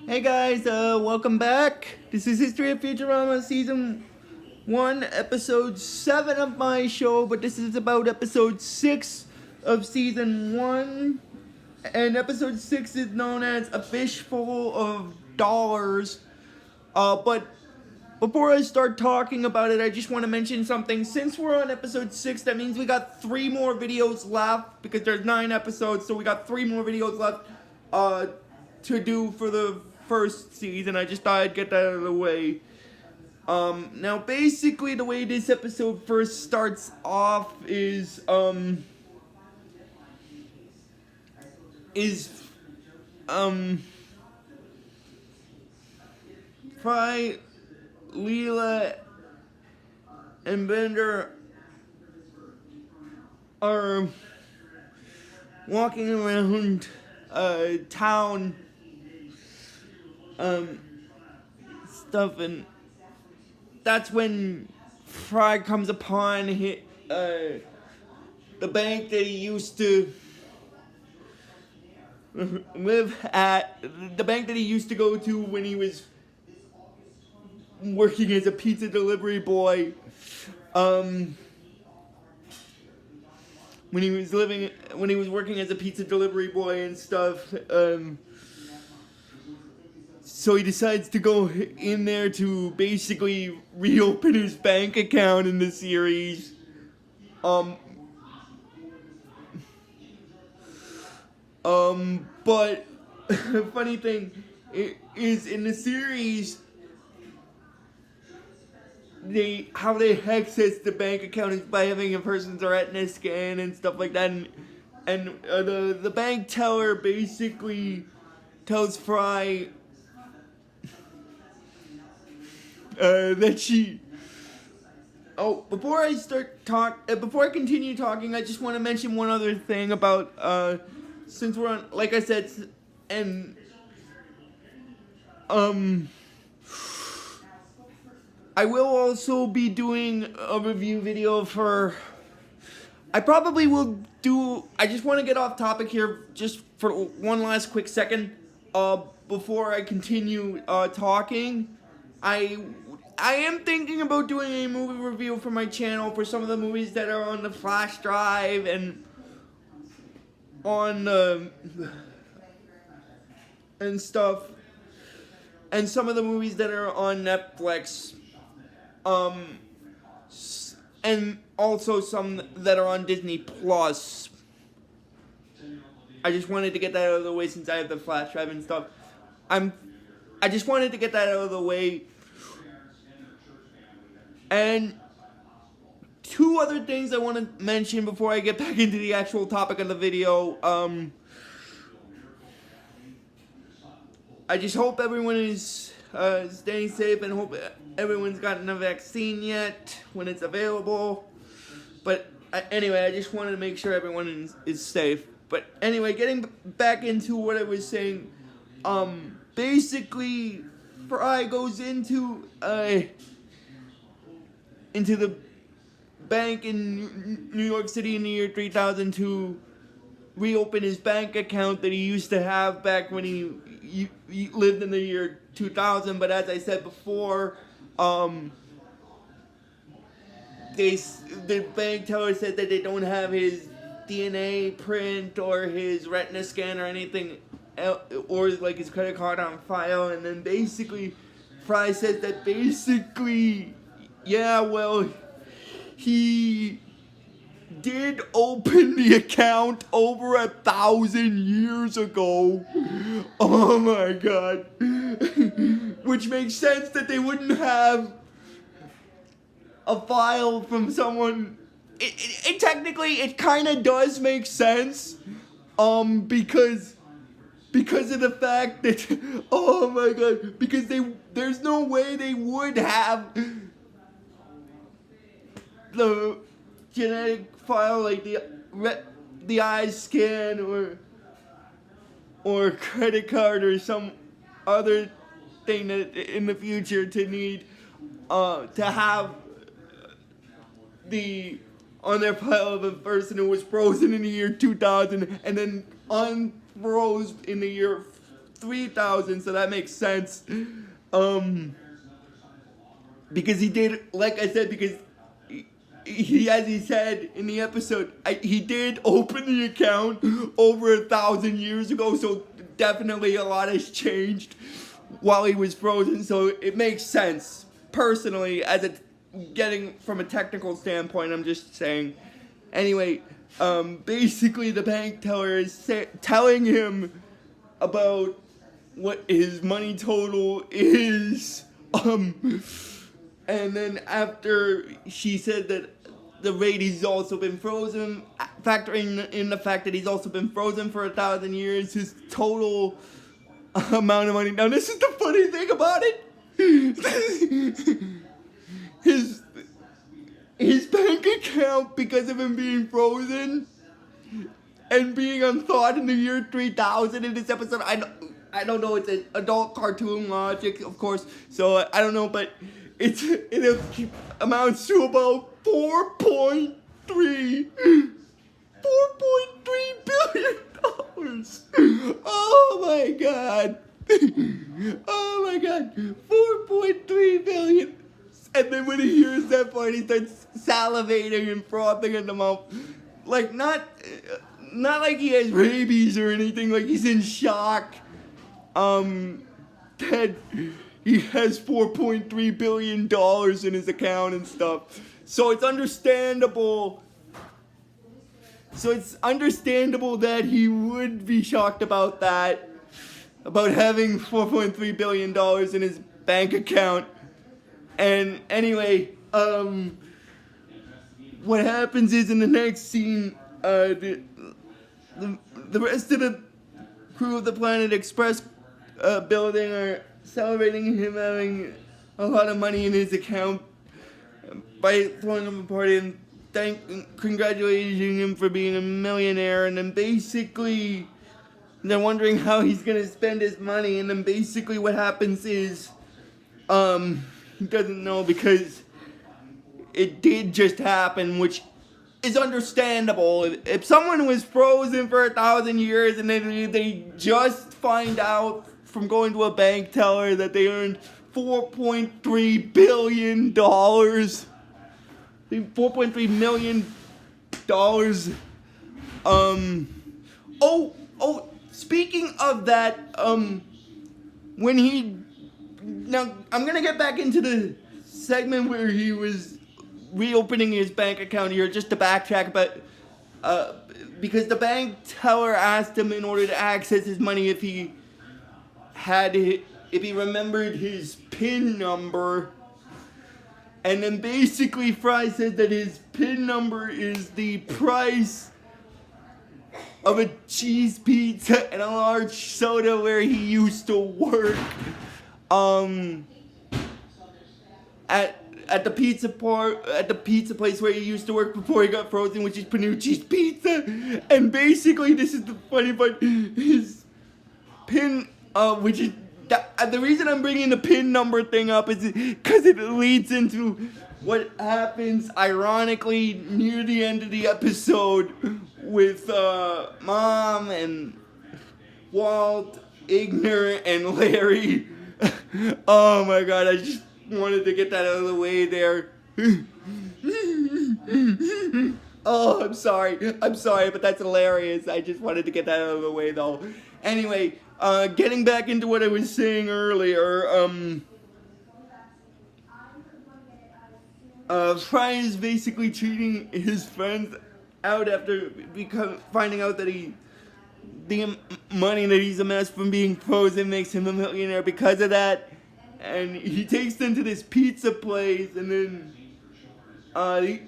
Hey guys, welcome back. This is History of Futurama Season 1, Episode 7 of my show, but this is about Episode 6 of Season 1. And Episode 6 is known as A Fishful of Dollars. But before I start talking about it, I just want to mention something. Since we're on Episode 6, that means we got 3 more videos left, because there's 9 episodes, so we got 3 more videos left, to do for the first season. I just thought I'd get that out of the way. Now basically the way this episode first starts off is Fry, Leela, and Bender are walking around town stuff, and that's when Fry comes upon the bank that he used to live at, the bank that he used to go to when he was working as a pizza delivery boy. When he was working as a pizza delivery boy and stuff. So he decides to go in there to basically reopen his bank account in the series. But the funny thing is, in the series, how they access the bank account is by having a person's retina scan and stuff like that, and the bank teller basically tells Fry that she. Oh, before I continue talking, I just want to mention one other thing about since we're on, like I said, and I will also be doing a review video for. I probably will do. I just want to get off topic here just for one last quick second before I continue talking. I am thinking about doing a movie review for my channel for some of the movies that are on the flash drive and on and stuff, and some of the movies that are on Netflix, and also some that are on Disney Plus. I just wanted to get that out of the way since I have the flash drive and stuff. I just wanted to get that out of the way. And two other things I want to mention before I get back into the actual topic of the video. I just hope everyone is staying safe, and hope everyone's gotten a vaccine yet when it's available. But anyway, I just wanted to make sure everyone is safe. But anyway, getting back into what I was saying, basically, Fry goes into the bank in New York City in the year 3000 to reopen his bank account that he used to have back when he lived in the year 2000. But as I said before, the bank teller said that they don't have his DNA print or his retina scan or anything, or like his credit card on file. And then basically Fry says that basically, yeah, well, he did open the account over 1,000 years ago. Oh my god. Which makes sense that they wouldn't have a file from someone. It technically, it kind of does make sense, because of the fact that, oh my god, because there's no way they would have the genetic file, like the eye scan or credit card or some other thing that in the future to need to have on their file of a person who was frozen in the year 2000 and then unfroze in the year 3,000, so that makes sense. Because he did, like I said, because he as he said in the episode, he did open the account over 1,000 years ago, so definitely a lot has changed while he was frozen, so it makes sense. Personally, as getting from a technical standpoint, I'm just saying. Anyway, basically the bank teller is telling him about what his money total is, and then after she said that the rate he's also been frozen, factoring in the fact that he's also been frozen for 1,000 years, his total amount of money. Now this is the funny thing about it. His bank account, because of him being frozen and being unthawed in the year 3000 in this episode, I don't know, it's an adult cartoon logic, of course, so I don't know, but it amounts to about 4.3 billion dollars. Oh my god. Oh my god. 4.3 billion. And then when he hears that part, he starts salivating and frothing in the mouth. Like, not like he has rabies or anything, like he's in shock. That he has $4.3 billion in his account and stuff. So it's understandable. That he would be shocked about that. About having $4.3 billion in his bank account. And anyway, what happens is in the next scene, the rest of the crew of the Planet Express building are celebrating him having a lot of money in his account by throwing him a party and congratulating him for being a millionaire, and then basically they're wondering how he's gonna spend his money, and then basically what happens is he doesn't know because it did just happen, which is understandable. If someone was frozen for 1,000 years and then they just find out from going to a bank teller that they earned $4.3 billion, $4.3 million. Speaking of that, now I'm gonna get back into the segment where he was reopening his bank account here, just to backtrack, but because the bank teller asked him in order to access his money if he remembered his PIN number, and then basically Fry said that his PIN number is the price of a cheese pizza and a large soda where he used to work. At the pizza place where he used to work before he got frozen, which is Panucci's Pizza. And basically, this is the funny part. His PIN, which is the reason I'm bringing the PIN number thing up is because it leads into what happens ironically near the end of the episode with Mom and Walt, Igner, and Larry. Oh my god, I just wanted to get that out of the way there. Oh, I'm sorry, but that's hilarious. I just wanted to get that out of the way though. Anyway, getting back into what I was saying earlier, Fry is basically cheating his friends out after finding out that the money that he's amassed from being frozen makes him a millionaire because of that. And he takes them to this pizza place, and then I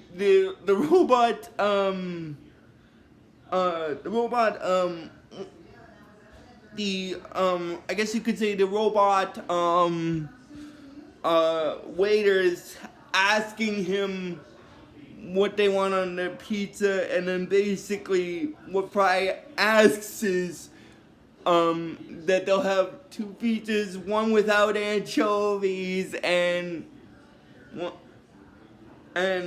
guess you could say the robot waiter is asking him what they want on their pizza, and then basically what Fry asks is that they'll have two pizzas, one without anchovies and one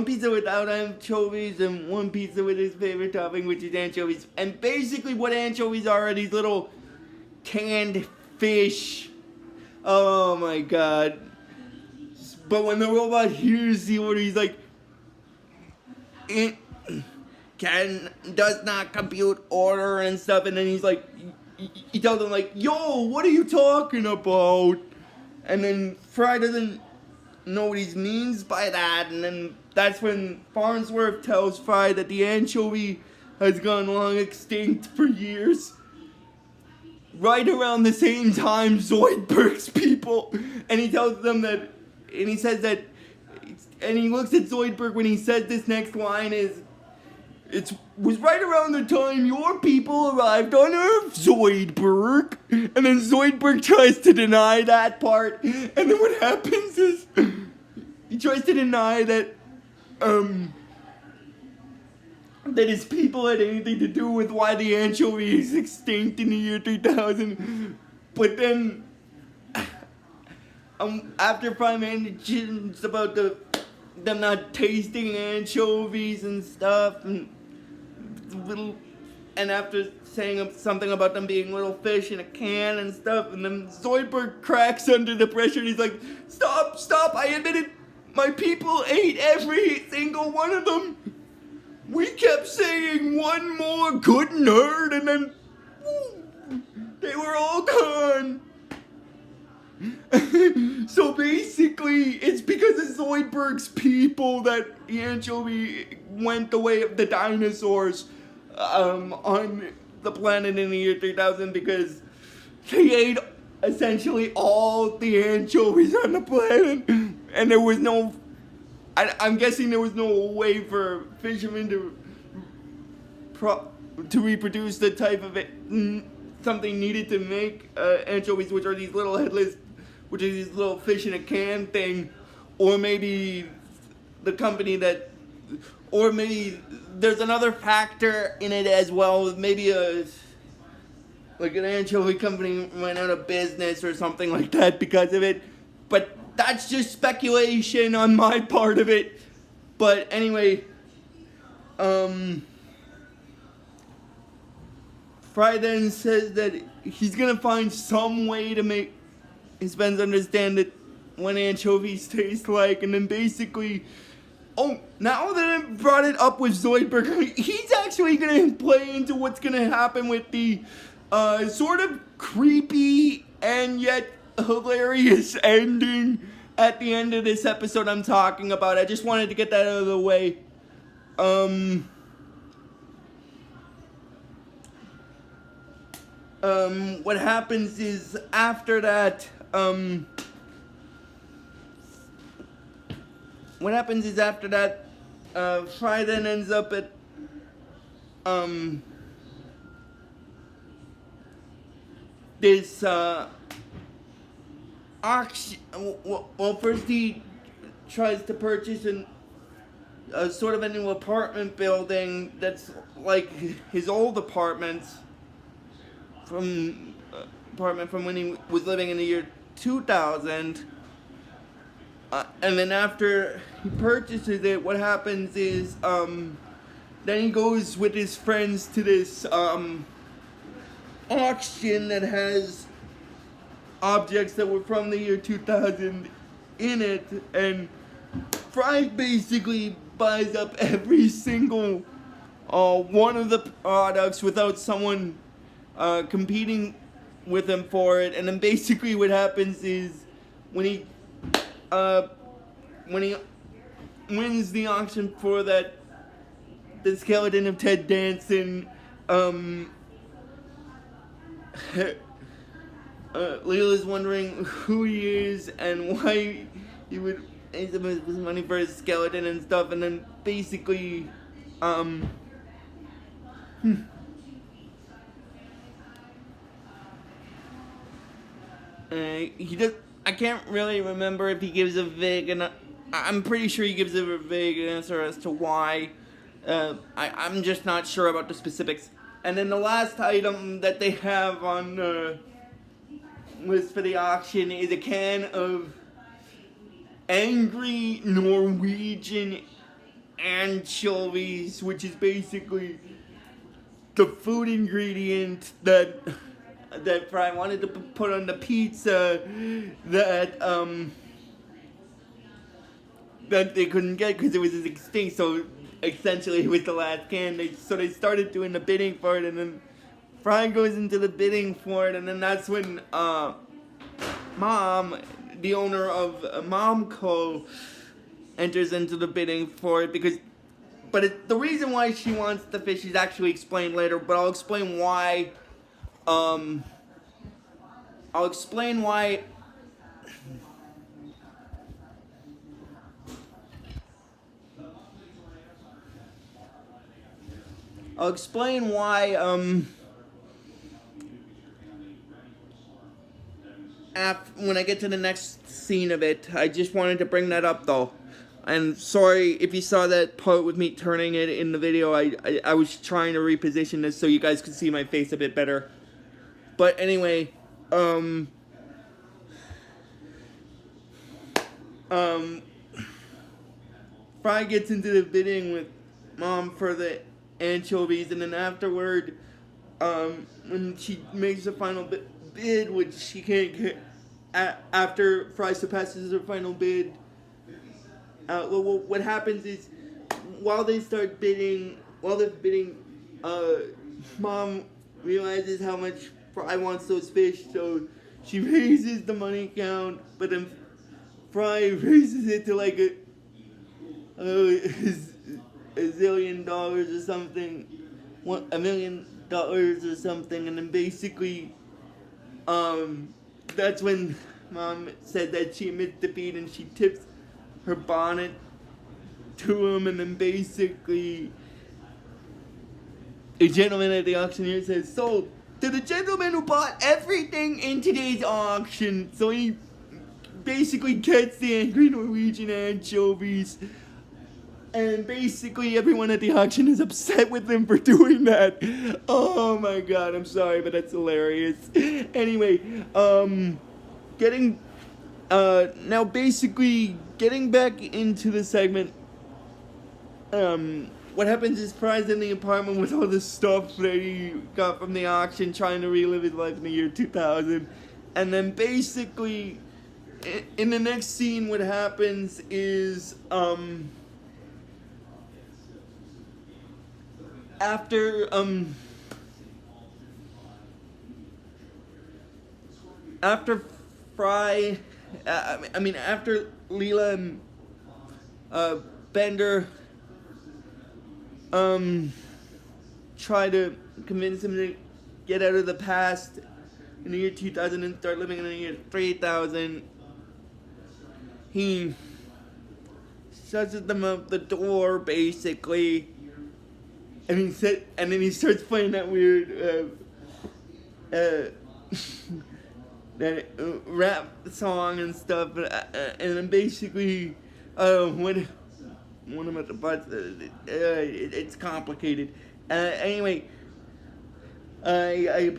pizza without anchovies and one pizza with his favorite topping, which is anchovies. And basically what anchovies are these little canned fish. Oh my god. But when the robot hears the order, he's like, it does not compute order and stuff, and then he's like, he tells them like, yo, what are you talking about? And then Fry doesn't know what he means by that, and then that's when Farnsworth tells Fry that the anchovy has gone long extinct for years. Right around the same time, Zoidberg's people, and he tells them that, and he says that, and he looks at Zoidberg when he says this next line is, it was right around the time your people arrived on Earth, Zoidberg. And then Zoidberg tries to deny that part. And then what happens is, he tries to deny that his people had anything to do with why the anchovy is extinct in the year 3000. But then, after Fry mentions about them not tasting anchovies and stuff, and after saying something about them being little fish in a can and stuff, and then Zoidberg cracks under the pressure and he's like, stop, I admit it, my people ate every single one of them. We kept saying one more good nerd, and then they were all gone. So basically, it's because of Zoidberg's people that the anchovy went the way of the dinosaurs on the planet in the year 3000, because they ate essentially all the anchovies on the planet, and there was no, I'm guessing there was no way for fishermen to reproduce the type of something needed to make anchovies, which are these little headless, which are these little fish in a can thing, or maybe the company that, or maybe there's another factor in it as well. Maybe like an anchovy company went out of business or something like that because of it. But that's just speculation on my part of it. But anyway, Fry then says that he's gonna find some way to make his friends understand that what anchovies taste like, and then basically, now that I brought it up with Zoidberg, he's actually gonna play into what's gonna happen with the sort of creepy and yet hilarious ending at the end of this episode I'm talking about. I just wanted to get that out of the way. What happens is after that, Fry then ends up at, this, auction. Well, first he tries to purchase a sort of a new apartment building that's like his old apartments from when he was living in the year 2000. And then after he purchases it, what happens is, then he goes with his friends to this auction that has objects that were from the year 2000 in it, and Fry basically buys up every single one of the products without someone competing with him for it. And then basically what happens is when he wins the auction for the skeleton of Ted Danson, Leela's wondering who he is and why he would use his money for his skeleton and stuff, and then basically, he does. I can't really remember if he gives a vague, and I'm pretty sure he gives a vague answer as to why. I'm just not sure about the specifics. And then the last item that they have on the list for the auction is a can of angry Norwegian anchovies, which is basically the food ingredient that that Fry wanted to put on the pizza that that they couldn't get because it was extinct. So essentially, it was the last can. So they started doing the bidding for it, and then Fry goes into the bidding for it, and then that's when Mom, the owner of Momco, enters into the bidding for it because. But the reason why she wants the fish is actually explained later. But I'll explain why. I'll explain why. I'll explain why. When I get to the next scene of it, I just wanted to bring that up though. And sorry if you saw that part with me turning it in the video. I was trying to reposition this so you guys could see my face a bit better. But anyway, Fry gets into the bidding with Mom for the anchovies, and then afterward, when she makes the final bid, which she can't get, after Fry surpasses her final bid, what happens is, while they're bidding, Mom realizes how much Fry wants those fish, so she raises the money count, but then Fry raises it to like a zillion dollars or something, $1 million or something, and then basically, that's when Mom said that she admits defeat and she tips her bonnet to him, and then basically a gentleman at the auctioneer says, "Sold to the gentleman who bought everything in today's auction." So he basically gets the angry Norwegian anchovies, and basically everyone at the auction is upset with him for doing that. Oh my god, I'm sorry, but that's hilarious. Anyway, now basically getting back into the segment, what happens is Fry's in the apartment with all the stuff that he got from the auction, trying to relive his life in the year 2000, and then basically, in the next scene, what happens is, after Fry, after Leela and Bender try to convince him to get out of the past in the year 2000 and start living in the year 3000, he shuts them out the door basically, and then he starts playing that weird that rap song and stuff, and then basically, when I'm at the bus, it's complicated. Anyway, I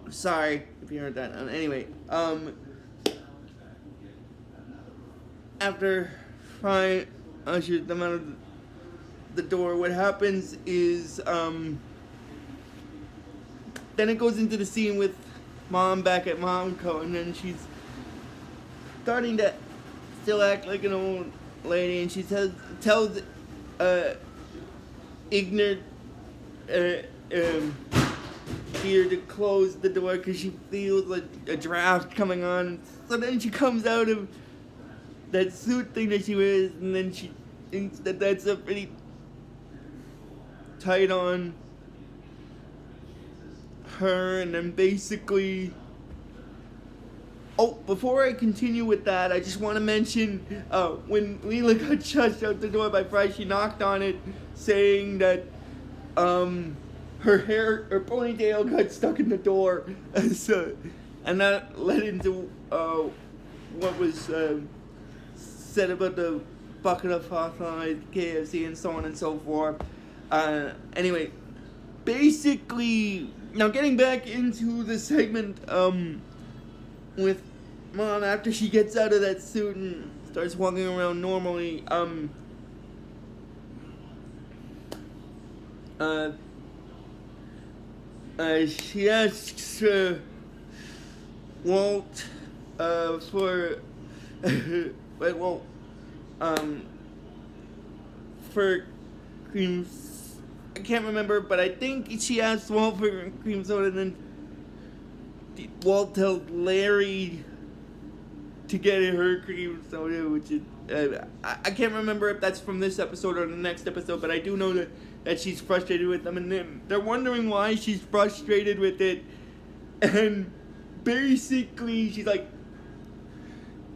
sorry if you heard that. Anyway, after Fry ushers them out of the door, what happens is, then it goes into the scene with Mom back at Momco, and then she's starting to still act like an old lady, and she tells ignorant Peter to close the door because she feels like a draft coming on. So then she comes out of that suit thing that she wears, and then she thinks that that's a pretty tight on her, and then basically, before I continue with that, I just want to mention, when Leela got shushed out the door by Fry, she knocked on it, saying that, her ponytail got stuck in the door, and that led into, what was, said about the bucket of fossilized KFC and so on and so forth. Anyway, basically, now getting back into the segment, with Mom after she gets out of that suit and starts walking around normally, she asks Walt, for, well, um, for cream. I can't remember, but I think she asked Walt for cream soda, and then Walt tells Larry to get her cream soda, which is I can't remember if that's from this episode or the next episode, but I do know that she's frustrated with them, and they're wondering why she's frustrated with it, and basically she's like,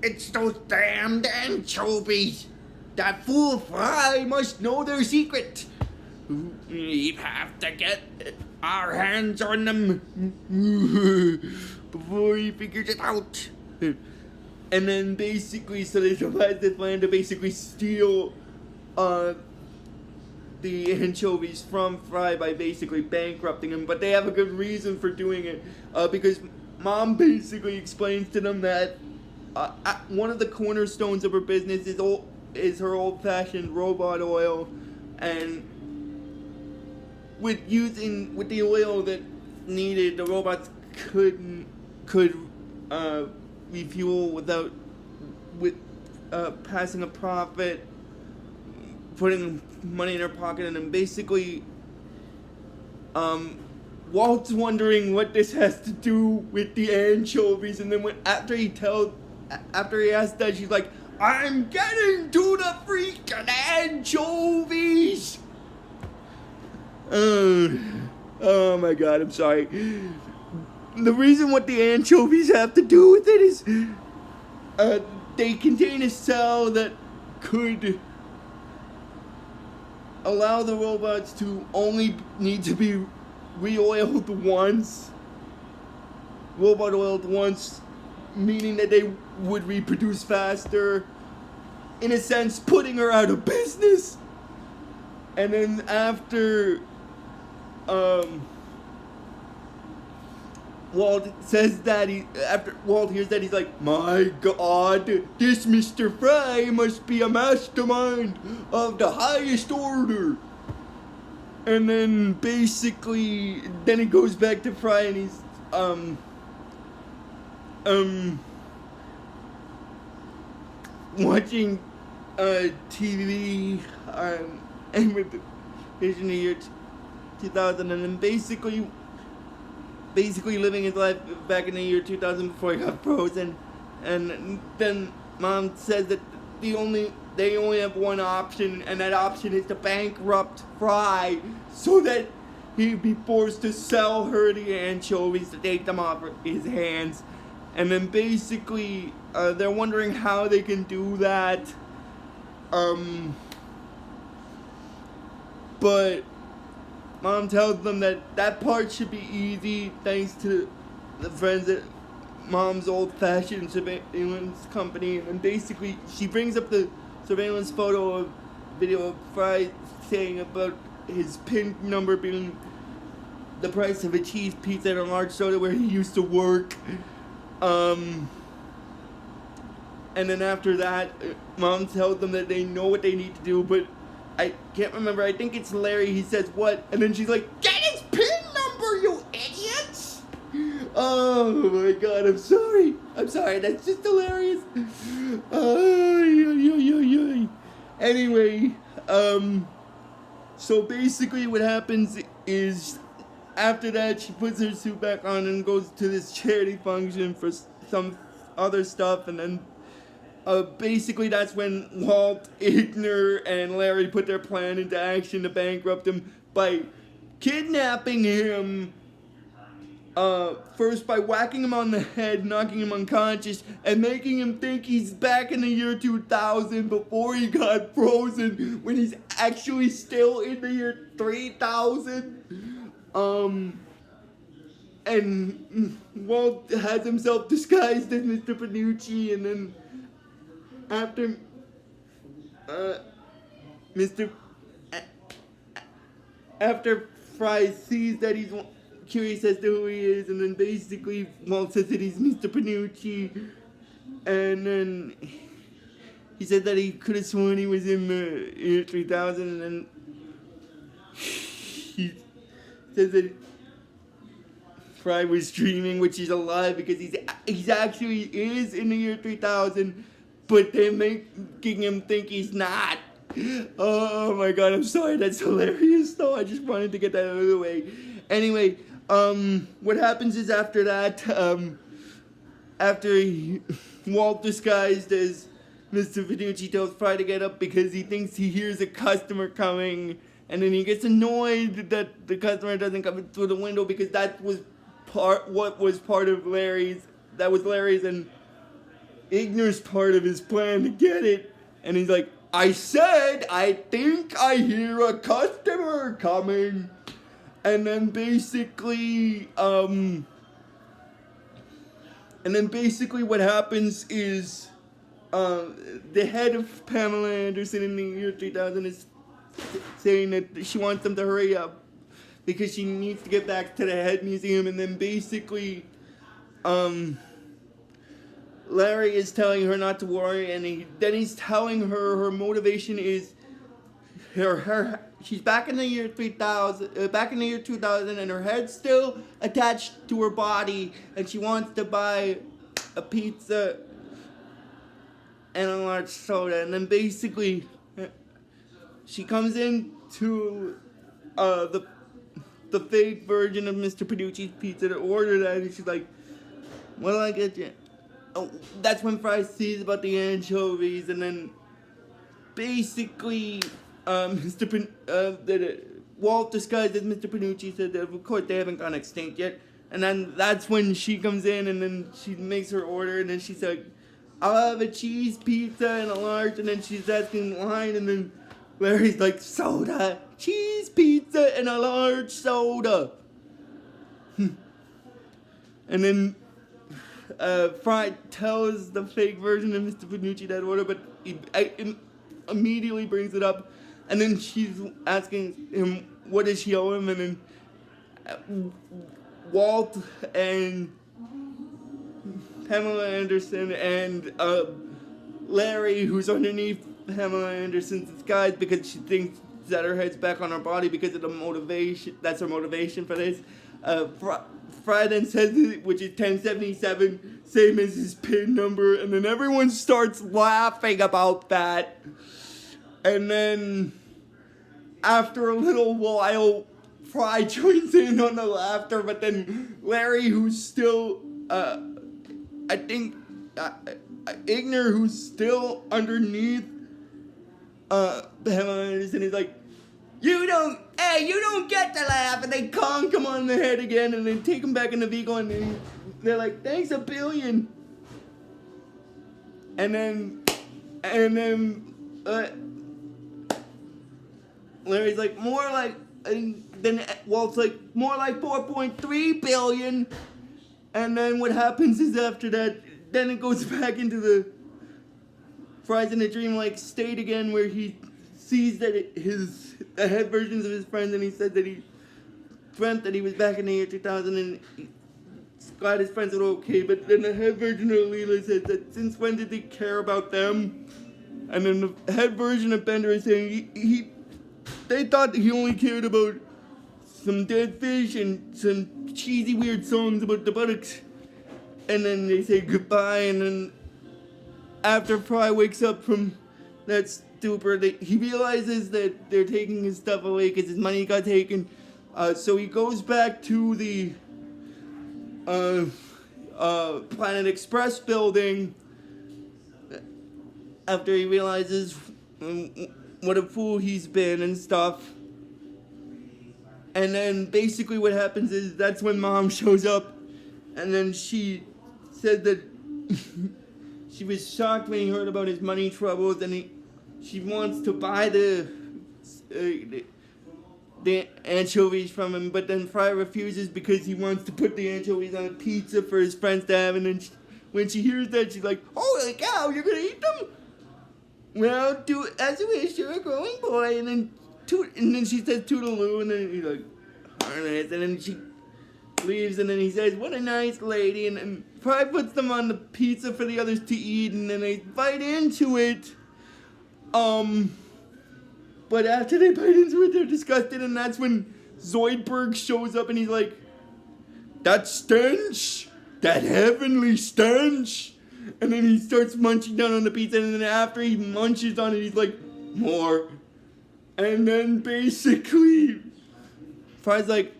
"It's those damned anchovies! That fool Fry must know their secret! We have to get our hands on them before he figures it out." And then basically, so they devise this plan to basically steal the anchovies from Fry by basically bankrupting him. But they have a good reason for doing it, because Mom basically explains to them that one of the cornerstones of her business is her old-fashioned robot oil, and with the oil that needed, the robots could refuel without passing a profit, putting money in her pocket, and then basically Walt's wondering what this has to do with the anchovies, and then after he asked that, she's like, "I'm getting to the freaking anchovies!" Oh my god, I'm sorry. The reason what the anchovies have to do with it is they contain a cell that could allow the robots to only need to be re-oiled once. Robot oiled once, meaning that they would reproduce faster. In a sense, putting her out of business. And then after Walt says that after Walt hears that, he's like, "My God, this Mr. Fry must be a mastermind of the highest order." And then basically, then he goes back to Fry, and he's watching TV and with in the year 2000, and then basically living his life back in the year 2000 before he got frozen. And then Mom says that they only have one option, and that option is to bankrupt Fry so that he'd be forced to sell her the anchovies to take them off his hands. And then basically they're wondering how they can do that. But Mom tells them that part should be easy thanks to the friends at Mom's old-fashioned surveillance company. And basically, she brings up the surveillance video of Fry saying about his PIN number being the price of a cheese pizza and a large soda where he used to work. And then after that, Mom tells them that they know what they need to do, but I can't remember. I think it's Larry. He says what? And then she's like, "Get his PIN number, you idiots!" Oh my god, I'm sorry. That's just hilarious. Anyway, so basically what happens is after that, she puts her suit back on and goes to this charity function for some other stuff, and then basically that's when Walt, Igner, and Larry put their plan into action to bankrupt him by kidnapping him, first by whacking him on the head, knocking him unconscious, and making him think he's back in the year 2000 before he got frozen, when he's actually still in the year 3000. And Walt has himself disguised as Mr. Panucci, and then after after Fry sees that he's curious as to who he is, and then basically Walt says that he's Mr. Panucci, and then he said that he could have sworn he was in the year 3000, and then he says that Fry was dreaming, which he's alive because he's actually is in the year 3000, but they're making him think he's not. Oh my god, I'm sorry, that's hilarious though. I just wanted to get that out of the way. Anyway, what happens is after that, Walt disguised as Mr. Finucci tells Fry to get up because he thinks he hears a customer coming, and then he gets annoyed that the customer doesn't come through the window because that was part of Larry's and Ignor's part of his plan to get it, and he's like, I said I think I hear a customer coming. And then basically what happens is the head of Pamela Anderson in the year 3000 is saying that she wants them to hurry up because she needs to get back to the head museum. And then basically Larry is telling her not to worry, and he's telling her motivation is she's back in the year 2000, and her head's still attached to her body, and she wants to buy a pizza and a large soda. And then basically she comes in to the fake version of Mr. Panucci's pizza to order that, and she's like, what'll I get you? Oh, that's when Fry sees about the anchovies, and then basically Walt disguised as Mr. Panucci said that of course they haven't gone extinct yet, and then that's when she comes in, and then she makes her order, and then she's like, I'll have a cheese pizza and a large, and then she's asking line, and then Larry's like, soda, cheese pizza and a large soda. And then Fry tells the fake version of Mr. Panucci that order, but he immediately brings it up, and then she's asking him what does she owe him, and then Walt and Pamela Anderson and Larry, who's underneath Pamela Anderson's disguise because she thinks that her head's back on her body because of the motivation. That's her motivation for this. Fry then says it, which is 1077, same as his PIN number, and then everyone starts laughing about that. And then after a little while, Fry joins in on the laughter, but then Larry, who's still, I think, Ignor, who's still underneath Pamela Anderson, is like, you don't get to laugh, and they conk him on the head again, and then take him back in the vehicle, and they're like, thanks a billion. And then Larry's like, more like, and then Walt's like, more like 4.3 billion. And then what happens is after that, then it goes back into the Fry's in a dreamlike state again, where he sees that the head versions of his friends, and he said that he dreamt that he was back in the year 2000, and he's glad his friends are okay. But then the head version of Leela says that since when did they care about them? And then the head version of Bender is saying they thought he only cared about some dead fish and some cheesy weird songs about the buttocks. And then they say goodbye, and then after Fry wakes up from that stupor, he realizes that they're taking his stuff away because his money got taken. So he goes back to the Planet Express building after he realizes what a fool he's been and stuff. And then basically what happens is that's when Mom shows up, and then she said that she was shocked when he heard about his money troubles, and she wants to buy the anchovies from him, but then Fry refuses because he wants to put the anchovies on a pizza for his friends to have. And then when she hears that, she's like, holy cow, you're gonna eat them? Well, do as you wish, you're a growing boy. And then she says toodaloo, and then he's like, harness, and then she leaves, and then he says, what a nice lady, and then Fry puts them on the pizza for the others to eat, and then they bite into it. But after they bite into it, they're disgusted, and that's when Zoidberg shows up, and he's like, that stench, that heavenly stench. And then he starts munching down on the pizza, and then after he munches on it, he's like, more. And then basically, Fry's like,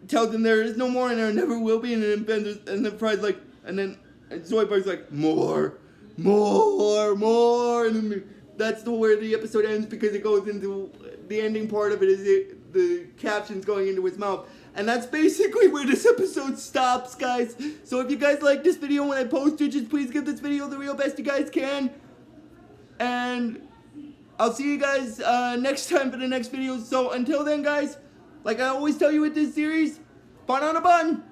tells him there is no more and there never will be, and then Fry's like, and Zoidberg's like, more, and then that's where the episode ends, because it goes into, the ending part of it is the captions going into his mouth. And that's basically where this episode stops, guys. So if you guys like this video when I post it, just please give this video the real best you guys can. And I'll see you guys next time for the next video. So until then, guys, like I always tell you with this series, bun on a bun.